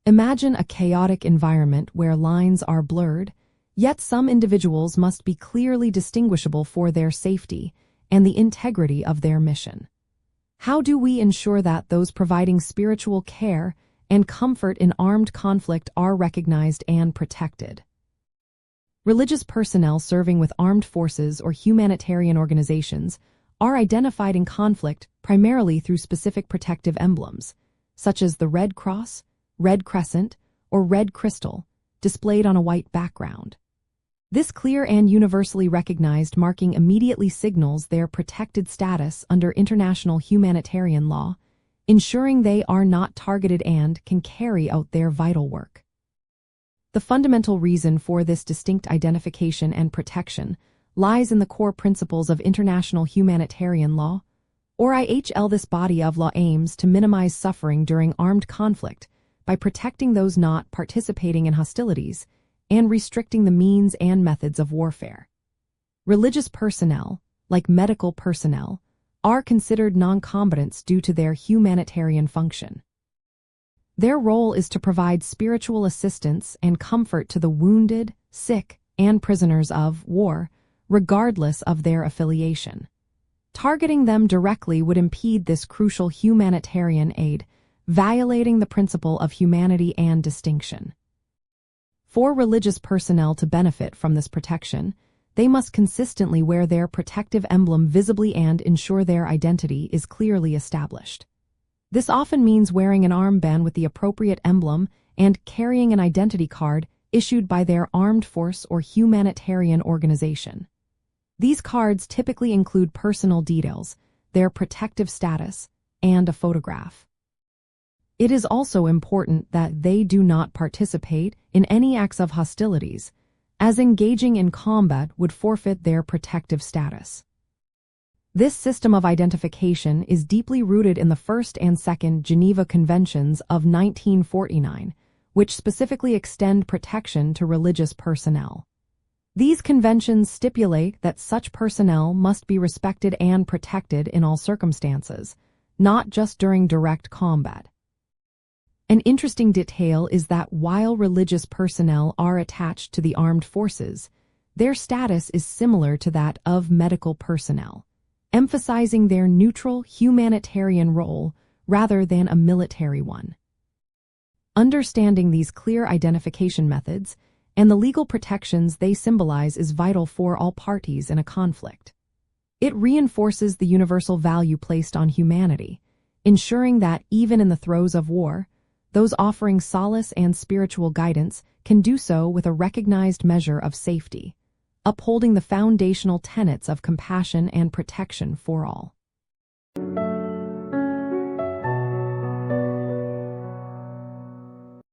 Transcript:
Imagine a chaotic environment where lines are blurred, yet some individuals must be clearly distinguishable for their safety and the integrity of their mission. How do we ensure that those providing spiritual care and comfort in armed conflict are recognized and protected? Religious personnel serving with armed forces or humanitarian organizations are identified in conflict primarily through specific protective emblems, such as the Red Cross, Red Crescent, or Red Crystal, displayed on a white background. This clear and universally recognized marking immediately signals their protected status under international humanitarian law, ensuring they are not targeted and can carry out their vital work. The fundamental reason for this distinct identification and protection lies in the core principles of international humanitarian law, or IHL. This body of law aims to minimize suffering during armed conflict by protecting those not participating in hostilities and restricting the means and methods of warfare. Religious personnel, like medical personnel, are considered non-combatants due to their humanitarian function. Their role is to provide spiritual assistance and comfort to the wounded, sick, and prisoners of war, regardless of their affiliation. Targeting them directly would impede this crucial humanitarian aid, violating the principle of humanity and distinction. For religious personnel to benefit from this protection, they must consistently wear their protective emblem visibly and ensure their identity is clearly established. This often means wearing an armband with the appropriate emblem and carrying an identity card issued by their armed force or humanitarian organization. These cards typically include personal details, their protective status, and a photograph. It is also important that they do not participate in any acts of hostilities, as engaging in combat would forfeit their protective status. This system of identification is deeply rooted in the First and Second Geneva Conventions of 1949, which specifically extend protection to religious personnel. These conventions stipulate that such personnel must be respected and protected in all circumstances, not just during direct combat. An interesting detail is that while religious personnel are attached to the armed forces, their status is similar to that of medical personnel, emphasizing their neutral humanitarian role rather than a military one. Understanding these clear identification methods and the legal protections they symbolize is vital for all parties in a conflict. It reinforces the universal value placed on humanity, ensuring that even in the throes of war, those offering solace and spiritual guidance can do so with a recognized measure of safety, upholding the foundational tenets of compassion and protection for all.